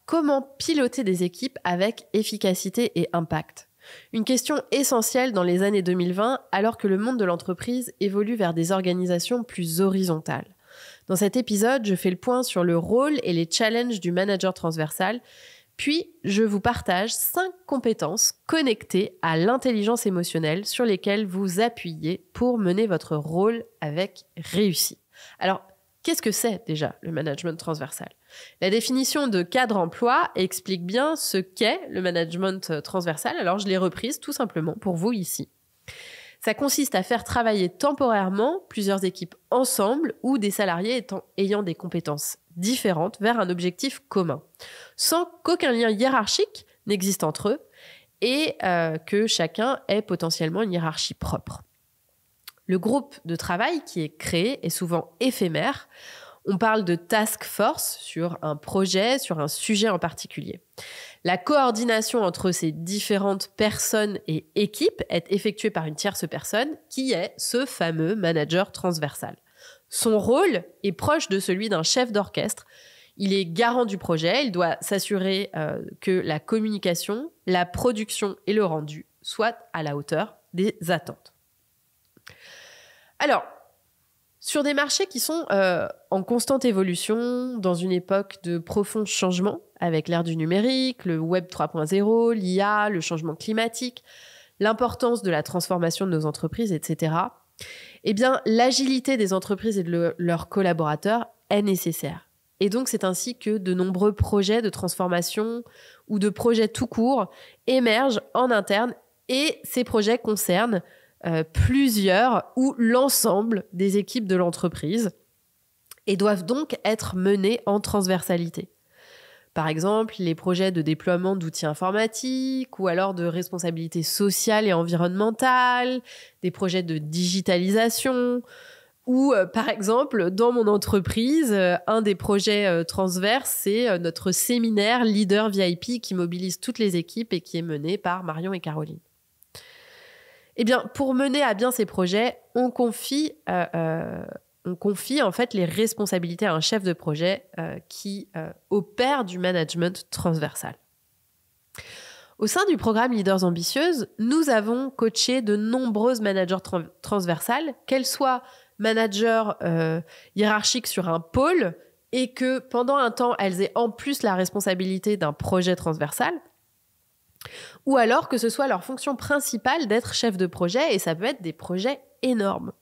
comment piloter des équipes avec efficacité et impact? Une question essentielle dans les années 2020, alors que le monde de l'entreprise évolue vers des organisations plus horizontales. Dans cet épisode, je fais le point sur le rôle et les challenges du manager transversal, puis je vous partage 5 compétences connectées à l'intelligence émotionnelle sur lesquelles vous appuyez pour mener votre rôle avec réussite. Alors, qu'est-ce que c'est déjà le management transversal? La définition de cadre emploi explique bien ce qu'est le management transversal, alors je l'ai reprise tout simplement pour vous ici. Ça consiste à faire travailler temporairement plusieurs équipes ensemble ou des salariés ayant des compétences différentes vers un objectif commun, sans qu'aucun lien hiérarchique n'existe entre eux et que chacun ait potentiellement une hiérarchie propre. Le groupe de travail qui est créé est souvent éphémère. On parle de task force sur un projet, sur un sujet en particulier. La coordination entre ces différentes personnes et équipes est effectuée par une tierce personne qui est ce fameux manager transversal. Son rôle est proche de celui d'un chef d'orchestre. Il est garant du projet, il doit s'assurer que la communication, la production et le rendu soient à la hauteur des attentes. Alors, sur des marchés qui sont en constante évolution, dans une époque de profonds changements, avec l'ère du numérique, le web 3.0, l'IA, le changement climatique, l'importance de la transformation de nos entreprises, etc., eh bien, l'agilité des entreprises et de leurs collaborateurs est nécessaire. Et donc, c'est ainsi que de nombreux projets de transformation ou de projets tout court émergent en interne et ces projets concernent plusieurs ou l'ensemble des équipes de l'entreprise et doivent donc être menés en transversalité. Par exemple, les projets de déploiement d'outils informatiques ou alors de responsabilité sociale et environnementale, des projets de digitalisation ou par exemple, dans mon entreprise, un des projets transverses, c'est notre séminaire Leader VIP qui mobilise toutes les équipes et qui est mené par Marion et Caroline. Eh bien, pour mener à bien ces projets, on confie en fait les responsabilités à un chef de projet qui opère du management transversal. Au sein du programme Leaders Ambitieuses, nous avons coaché de nombreuses managers transversales, qu'elles soient managers hiérarchiques sur un pôle et que pendant un temps, elles aient en plus la responsabilité d'un projet transversal, ou alors que ce soit leur fonction principale d'être chef de projet, et ça peut être des projets énormes.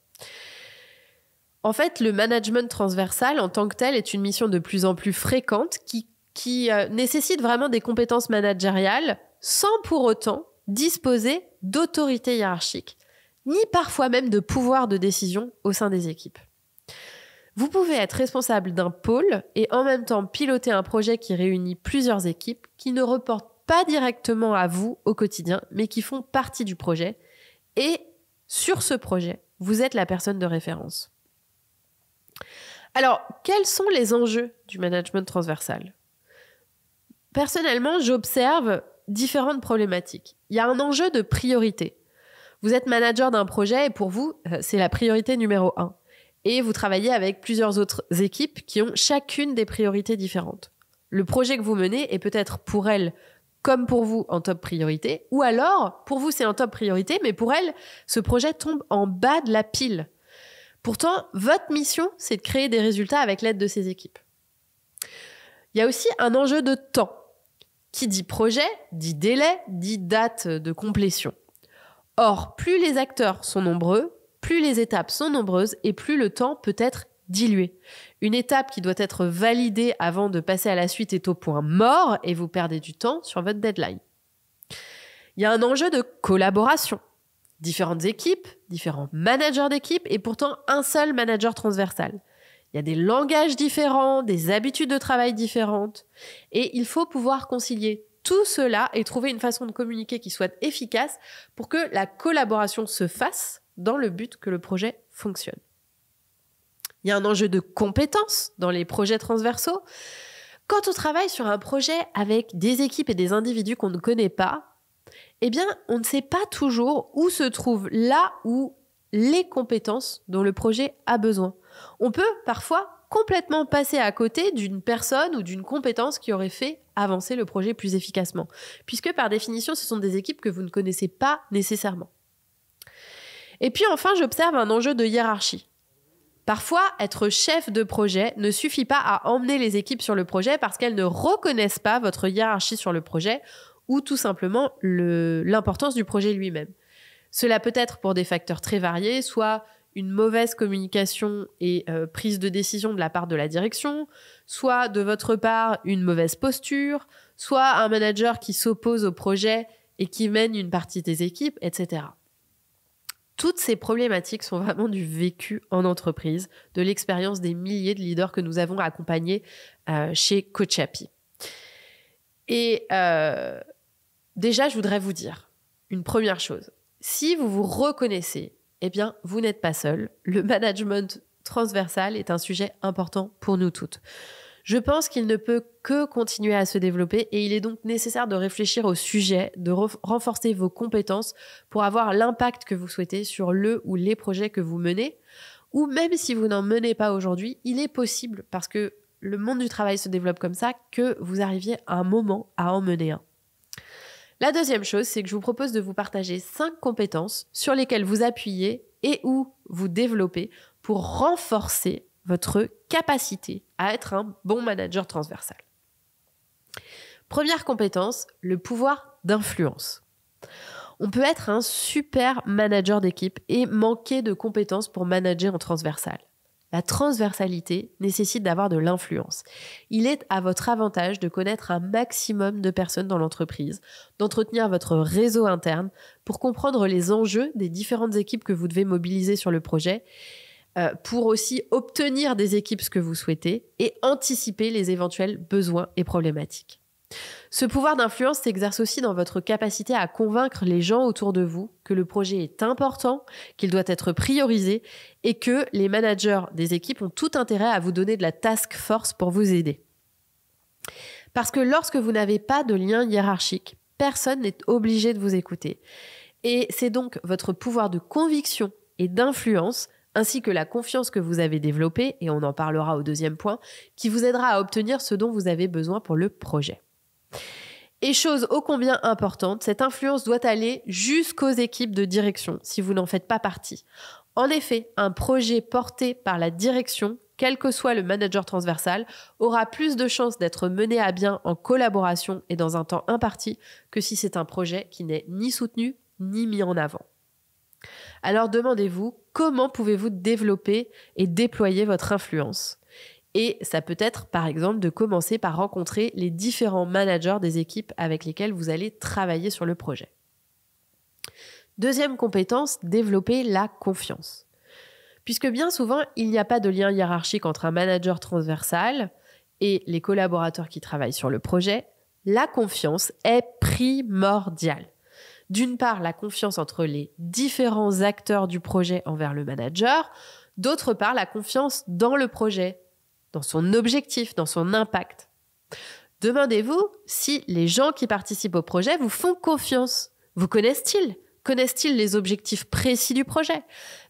En fait, le management transversal en tant que tel est une mission de plus en plus fréquente qui nécessite vraiment des compétences managériales sans pour autant disposer d'autorité hiérarchique, ni parfois même de pouvoir de décision au sein des équipes. Vous pouvez être responsable d'un pôle et en même temps piloter un projet qui réunit plusieurs équipes qui ne reportent pas directement à vous au quotidien, mais qui font partie du projet. Et sur ce projet, vous êtes la personne de référence. Alors, quels sont les enjeux du management transversal? Personnellement, j'observe différentes problématiques. Il y a un enjeu de priorité. Vous êtes manager d'un projet et pour vous, c'est la priorité numéro 1. Et vous travaillez avec plusieurs autres équipes qui ont chacune des priorités différentes. Le projet que vous menez est peut-être pour elles comme pour vous en top priorité, ou alors, pour vous c'est en top priorité, mais pour elle, ce projet tombe en bas de la pile. Pourtant, votre mission, c'est de créer des résultats avec l'aide de ces équipes. Il y a aussi un enjeu de temps. Qui dit projet, dit délai, dit date de complétion. Or, plus les acteurs sont nombreux, plus les étapes sont nombreuses et plus le temps peut être dilué. Une étape qui doit être validée avant de passer à la suite est au point mort et vous perdez du temps sur votre deadline. Il y a un enjeu de collaboration. Différentes équipes, différents managers d'équipe et pourtant un seul manager transversal. Il y a des langages différents, des habitudes de travail différentes et il faut pouvoir concilier tout cela et trouver une façon de communiquer qui soit efficace pour que la collaboration se fasse dans le but que le projet fonctionne. Il y a un enjeu de compétences dans les projets transversaux. Quand on travaille sur un projet avec des équipes et des individus qu'on ne connaît pas, eh bien, on ne sait pas toujours où se trouvent là où les compétences dont le projet a besoin. On peut parfois complètement passer à côté d'une personne ou d'une compétence qui aurait fait avancer le projet plus efficacement, puisque par définition, ce sont des équipes que vous ne connaissez pas nécessairement. Et puis enfin, j'observe un enjeu de hiérarchie. Parfois, être chef de projet ne suffit pas à emmener les équipes sur le projet parce qu'elles ne reconnaissent pas votre hiérarchie sur le projet ou tout simplement l'importance du projet lui-même. Cela peut être pour des facteurs très variés, soit une mauvaise communication et prise de décision de la part de la direction, soit de votre part une mauvaise posture, soit un manager qui s'oppose au projet et qui mène une partie des équipes, etc. Toutes ces problématiques sont vraiment du vécu en entreprise, de l'expérience des milliers de leaders que nous avons accompagnés chez Coach Happy. Et déjà, je voudrais vous dire une première chose. Si vous vous reconnaissez, eh bien, vous n'êtes pas seul. Le management transversal est un sujet important pour nous toutes. Je pense qu'il ne peut que continuer à se développer et il est donc nécessaire de réfléchir au sujet, de renforcer vos compétences pour avoir l'impact que vous souhaitez sur le ou les projets que vous menez. Ou même si vous n'en menez pas aujourd'hui, il est possible, parce que le monde du travail se développe comme ça, que vous arriviez à un moment à en mener un. La deuxième chose, c'est que je vous propose de vous partager 5 compétences sur lesquelles vous appuyez et ou vous développez pour renforcer votre capacité à être un bon manager transversal. Première compétence, le pouvoir d'influence. On peut être un super manager d'équipe et manquer de compétences pour manager en transversal. La transversalité nécessite d'avoir de l'influence. Il est à votre avantage de connaître un maximum de personnes dans l'entreprise, d'entretenir votre réseau interne pour comprendre les enjeux des différentes équipes que vous devez mobiliser sur le projet, pour aussi obtenir des équipes ce que vous souhaitez et anticiper les éventuels besoins et problématiques. Ce pouvoir d'influence s'exerce aussi dans votre capacité à convaincre les gens autour de vous que le projet est important, qu'il doit être priorisé et que les managers des équipes ont tout intérêt à vous donner de la task force pour vous aider. Parce que lorsque vous n'avez pas de lien hiérarchique, personne n'est obligé de vous écouter. Et c'est donc votre pouvoir de conviction et d'influence ainsi que la confiance que vous avez développée, et on en parlera au deuxième point, qui vous aidera à obtenir ce dont vous avez besoin pour le projet. Et chose ô combien importante, cette influence doit aller jusqu'aux équipes de direction, si vous n'en faites pas partie. En effet, un projet porté par la direction, quel que soit le manager transversal, aura plus de chances d'être mené à bien en collaboration et dans un temps imparti que si c'est un projet qui n'est ni soutenu ni mis en avant. Alors demandez-vous, comment pouvez-vous développer et déployer votre influence ? Et ça peut être, par exemple, de commencer par rencontrer les différents managers des équipes avec lesquelles vous allez travailler sur le projet. Deuxième compétence, développer la confiance. Puisque bien souvent, il n'y a pas de lien hiérarchique entre un manager transversal et les collaborateurs qui travaillent sur le projet, la confiance est primordiale. D'une part, la confiance entre les différents acteurs du projet envers le manager. D'autre part, la confiance dans le projet, dans son objectif, dans son impact. Demandez-vous si les gens qui participent au projet vous font confiance. Vous connaissent-ils ? Connaissent-ils les objectifs précis du projet ?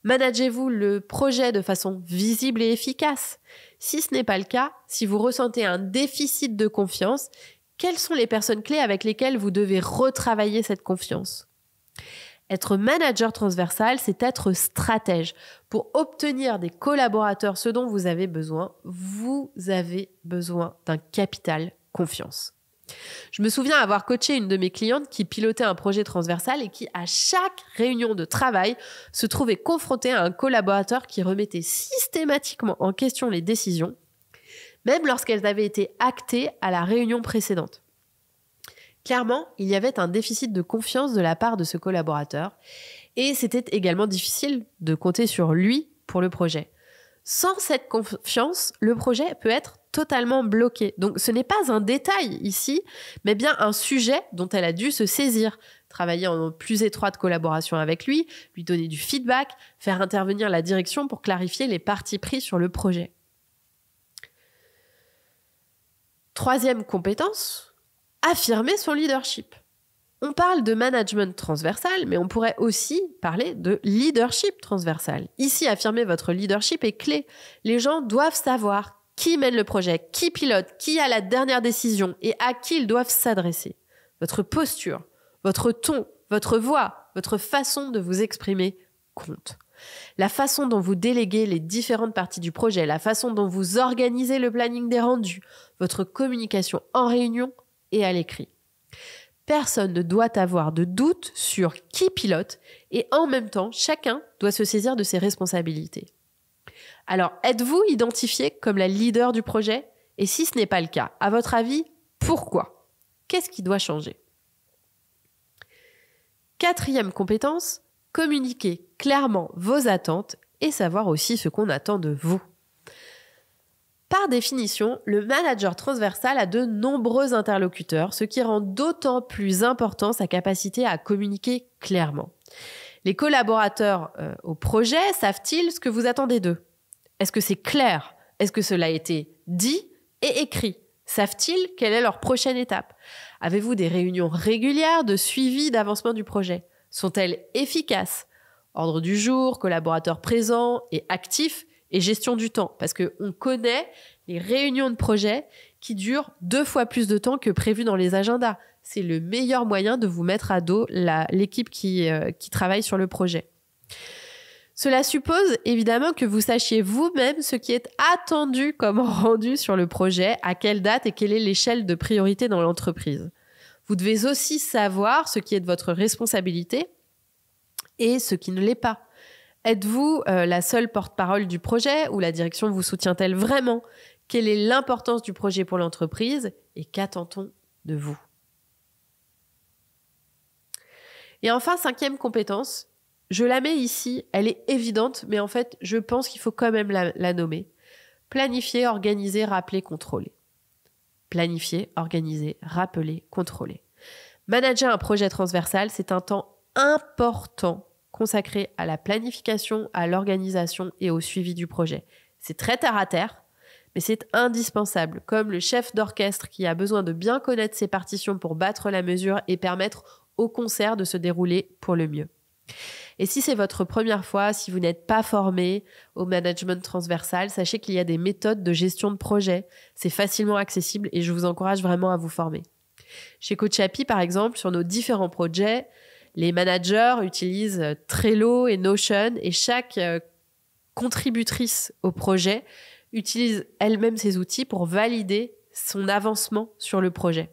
Managez-vous le projet de façon visible et efficace ? Si ce n'est pas le cas, si vous ressentez un déficit de confiance, quelles sont les personnes clés avec lesquelles vous devez retravailler cette confiance ? Être manager transversal, c'est être stratège. Pour obtenir des collaborateurs ce dont vous avez besoin d'un capital confiance. Je me souviens avoir coaché une de mes clientes qui pilotait un projet transversal et qui, à chaque réunion de travail, se trouvait confrontée à un collaborateur qui remettait systématiquement en question les décisions, même lorsqu'elles avaient été actées à la réunion précédente. Clairement, il y avait un déficit de confiance de la part de ce collaborateur et c'était également difficile de compter sur lui pour le projet. Sans cette confiance, le projet peut être totalement bloqué. Donc ce n'est pas un détail ici, mais bien un sujet dont elle a dû se saisir. Travailler en plus étroite collaboration avec lui donner du feedback, faire intervenir la direction pour clarifier les parties prises sur le projet. Troisième compétence, affirmer son leadership. On parle de management transversal, mais on pourrait aussi parler de leadership transversal. Ici, affirmer votre leadership est clé. Les gens doivent savoir Qui mène le projet? Qui pilote? Qui a la dernière décision? Et à qui ils doivent s'adresser? Votre posture, votre ton, votre voix, votre façon de vous exprimer compte. La façon dont vous déléguez les différentes parties du projet, la façon dont vous organisez le planning des rendus, votre communication en réunion et à l'écrit. Personne ne doit avoir de doute sur qui pilote et en même temps, chacun doit se saisir de ses responsabilités. Alors, êtes-vous identifié comme la leader du projet? Et si ce n'est pas le cas, à votre avis, pourquoi? Qu'est-ce qui doit changer? 4e compétence, communiquer clairement vos attentes et savoir aussi ce qu'on attend de vous. Par définition, le manager transversal a de nombreux interlocuteurs, ce qui rend d'autant plus important sa capacité à communiquer clairement. Les collaborateurs au projet savent-ils ce que vous attendez d'eux? Est-ce que c'est clair? Est-ce que cela a été dit et écrit? Savent-ils quelle est leur prochaine étape? Avez-vous des réunions régulières de suivi d'avancement du projet? Sont-elles efficaces? Ordre du jour, collaborateurs présents et actifs et gestion du temps. Parce qu'on connaît les réunions de projet qui durent 2 fois plus de temps que prévu dans les agendas. C'est le meilleur moyen de vous mettre à dos l'équipe qui travaille sur le projet. Cela suppose évidemment que vous sachiez vous-même ce qui est attendu comme rendu sur le projet, à quelle date et quelle est l'échelle de priorité dans l'entreprise. Vous devez aussi savoir ce qui est de votre responsabilité et ce qui ne l'est pas. Êtes-vous la seule porte-parole du projet ou la direction vous soutient-elle vraiment? Quelle est l'importance du projet pour l'entreprise et qu'attend-on de vous? Et enfin, 5e compétence, je la mets ici, elle est évidente, mais en fait, je pense qu'il faut quand même la nommer. Planifier, organiser, rappeler, contrôler. Planifier, organiser, rappeler, contrôler. Manager un projet transversal, c'est un temps important consacré à la planification, à l'organisation et au suivi du projet. C'est très terre à terre, mais c'est indispensable, comme le chef d'orchestre qui a besoin de bien connaître ses partitions pour battre la mesure et permettre au concert de se dérouler pour le mieux. Et si c'est votre première fois, si vous n'êtes pas formé au management transversal, sachez qu'il y a des méthodes de gestion de projet. C'est facilement accessible et je vous encourage vraiment à vous former. Chez Coach Happy, par exemple, sur nos différents projets, les managers utilisent Trello et Notion et chaque contributrice au projet utilise elle-même ces outils pour valider son avancement sur le projet.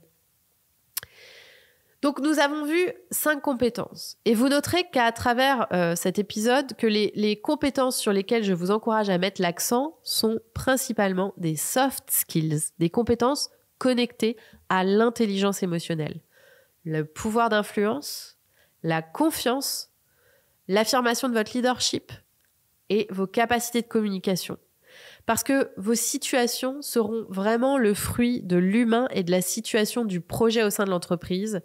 Donc, nous avons vu 5 compétences. Et vous noterez qu'à travers cet épisode, que les compétences sur lesquelles je vous encourage à mettre l'accent sont principalement des soft skills, des compétences connectées à l'intelligence émotionnelle. Le pouvoir d'influence, la confiance, l'affirmation de votre leadership et vos capacités de communication. Parce que vos situations seront vraiment le fruit de l'humain et de la situation du projet au sein de l'entreprise.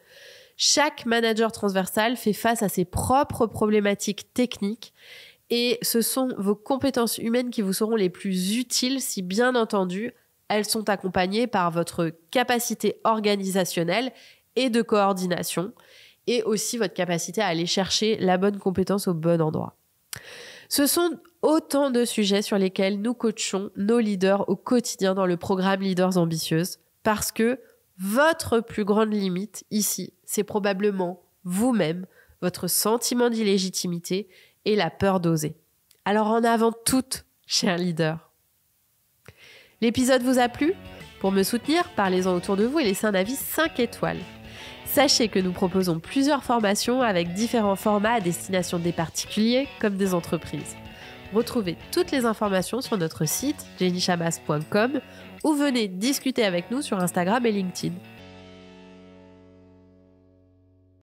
Chaque manager transversal fait face à ses propres problématiques techniques et ce sont vos compétences humaines qui vous seront les plus utiles si, bien entendu, elles sont accompagnées par votre capacité organisationnelle et de coordination et aussi votre capacité à aller chercher la bonne compétence au bon endroit. Ce sont autant de sujets sur lesquels nous coachons nos leaders au quotidien dans le programme Leaders Ambitieuses parce que votre plus grande limite ici, c'est probablement vous-même, votre sentiment d'illégitimité et la peur d'oser. Alors en avant toutes, chers leaders. L'épisode vous a plu? Pour me soutenir, parlez-en autour de vous et laissez un avis 5 étoiles. Sachez que nous proposons plusieurs formations avec différents formats à destination des particuliers comme des entreprises. Retrouvez toutes les informations sur notre site jennychamas.com ou venez discuter avec nous sur Instagram et LinkedIn.